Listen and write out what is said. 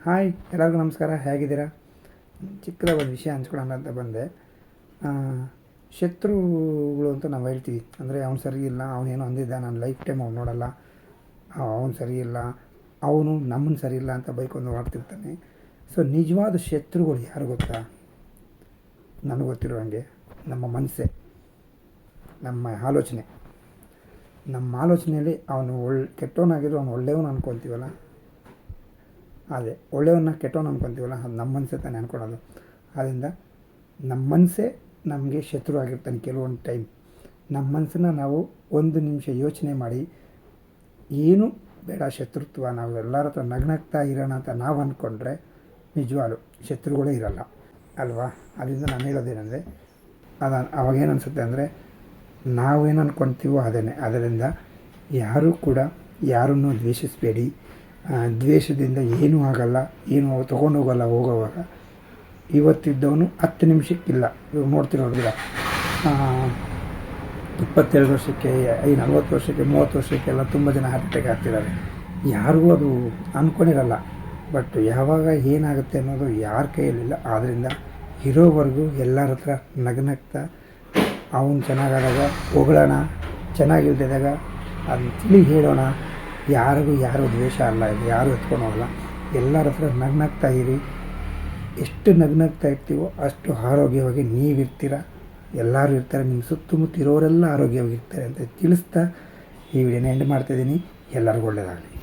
Hi, ಎಲ್ಲರಿಗೂ ನಮಸ್ಕಾರ. ಹೇಗಿದ್ದೀರಾ? ಚಿಕ್ಕದಾಗಿ ಒಂದು ವಿಷಯ ಹಂಚ್ಕೊಳ್ಳೋಣ ಅಂತ ಬಂದೆ. ಶತ್ರುಗಳು ಅಂತ ನಾವು ಹೇಳ್ತೀವಿ. ಅಂದರೆ ಅವ್ನು ಸರಿ ಇಲ್ಲ, ಅವನೇನೋ ಅಂದಿದ್ದ, ನಾನು ಲೈಫ್ ಟೈಮ್ ಅವ್ನು ನೋಡಲ್ಲ, ಅವನು ಸರಿ ಇಲ್ಲ, ಅವನು ನಮ್ಮನ್ನು ಸರಿ ಇಲ್ಲ ಅಂತ ಬೈಕೊಂಡು ಮಾಡ್ತಿರ್ತಾನೆ. ಸೊ ನಿಜವಾದ ಶತ್ರುಗಳು ಯಾರು ಗೊತ್ತಾ? ನನಗೆ ಗೊತ್ತಿರೋ ಹಾಗೆ ನಮ್ಮ ಮನಸ್ಸೇ, ನಮ್ಮ ಆಲೋಚನೆ. ನಮ್ಮ ಆಲೋಚನೆಯಲ್ಲಿ ಅವನು ಕೆಟ್ಟವನಾಗಿದ್ರು ಅವನು ಒಳ್ಳೆಯವನು ಅಂದ್ಕೊತೀವಲ್ಲ, ಅದೇ ಒಳ್ಳೆಯವನ್ನ ಕೆಟ್ಟವನು ಅಂದ್ಕೊತೀವಲ್ಲ, ಅದು ನಮ್ಮ ಮನಸ್ಸೇ ತಾನೇ ಅಂದ್ಕೊಳೋದು. ಆದ್ದರಿಂದ ನಮ್ಮ ಮನಸ್ಸೇ ನಮಗೆ ಶತ್ರು ಆಗಿರ್ತಾನೆ ಕೆಲವೊಂದು ಟೈಮ್. ನಮ್ಮ ಮನಸ್ಸನ್ನು ನಾವು ಒಂದು ನಿಮಿಷ ಯೋಚನೆ ಮಾಡಿ, ಏನು ಬೇಡ ಶತ್ರುತ್ವ, ನಾವು ಎಲ್ಲರ ಹತ್ರ ನಗ್ನಗ್ತಾ ಇರೋಣ ಅಂತ ನಾವು ಅಂದ್ಕೊಂಡ್ರೆ ನಿಜವಾಗ್ಲೂ ಶತ್ರುಗಳೇ ಇರಲ್ಲ ಅಲ್ವಾ? ಅದರಿಂದ ನಾನು ಹೇಳೋದೇನೆಂದರೆ, ಅವಾಗೇನು ಅನಿಸುತ್ತೆ ಅಂದರೆ, ನಾವೇನು ಅಂದ್ಕೊತೀವೋ ಅದೇನೆ. ಅದರಿಂದ ಯಾರೂ ಕೂಡ ಯಾರನ್ನೂ ದ್ವೇಷಿಸಬೇಡಿ. ದ್ವೇಷದಿಂದ ಏನೂ ಆಗಲ್ಲ, ಏನೂ ತೊಗೊಂಡೋಗಲ್ಲ. ಹೋಗೋವಾಗ ಇವತ್ತಿದ್ದವನು 10 ನಿಮಿಷಕ್ಕಿಲ್ಲ. ಇವಾಗ ನೋಡ್ತಿರೋದಿಲ್ಲ, 27 ವರ್ಷಕ್ಕೆ, 40 ವರ್ಷಕ್ಕೆ, 30 ವರ್ಷಕ್ಕೆಲ್ಲ ತುಂಬ ಜನ ಹಾರ್ಟ್ ಅಟ್ಯಾಕ್ ಆಗ್ತಿದ್ದಾರೆ. ಯಾರಿಗೂ ಅದು ಅಂದ್ಕೊಂಡಿರಲ್ಲ. ಬಟ್ ಯಾವಾಗ ಏನಾಗುತ್ತೆ ಅನ್ನೋದು ಯಾರ ಕೈಯಲ್ಲಿಲ್ಲ. ಆದ್ದರಿಂದ ಇರೋವರೆಗೂ ಎಲ್ಲರ ಹತ್ರ ನಗ್ನಗ್ತಾ ಅವನು ಚೆನ್ನಾಗಾದಾಗ ಹೊಗಳೋಣ, ಚೆನ್ನಾಗಿಲ್ದಿದ್ದಾಗ ಅದನ್ನ ತಿಳಿ ಹೇಳೋಣ. ಯಾರಿಗೂ ಯಾರು ದ್ವೇಷ ಅಲ್ಲ, ಇದು ಯಾರು ಎತ್ಕೊಂಡು ಹೋಗಲ್ಲ. ಎಲ್ಲರ ಹತ್ರ ನಗ್ನಗ್ತಾ ಇರಿ. ಎಷ್ಟು ನಗ್ನಗ್ತಾ ಇರ್ತೀವೋ ಅಷ್ಟು ಆರೋಗ್ಯವಾಗಿ ನೀವಿರ್ತೀರ, ಎಲ್ಲರೂ ಇರ್ತಾರೆ, ನಿಮ್ಮ ಸುತ್ತಮುತ್ತ ಇರೋರೆಲ್ಲ ಆರೋಗ್ಯವಾಗಿರ್ತಾರೆ ಅಂತ ತಿಳಿಸ್ತಾ ಈ ವಿಡಿಯೋನ ಎಂಡ್ ಮಾಡ್ತಾಯಿದ್ದೀನಿ. ಎಲ್ಲರಿಗೂ ಒಳ್ಳೆಯದಾಗಲಿ.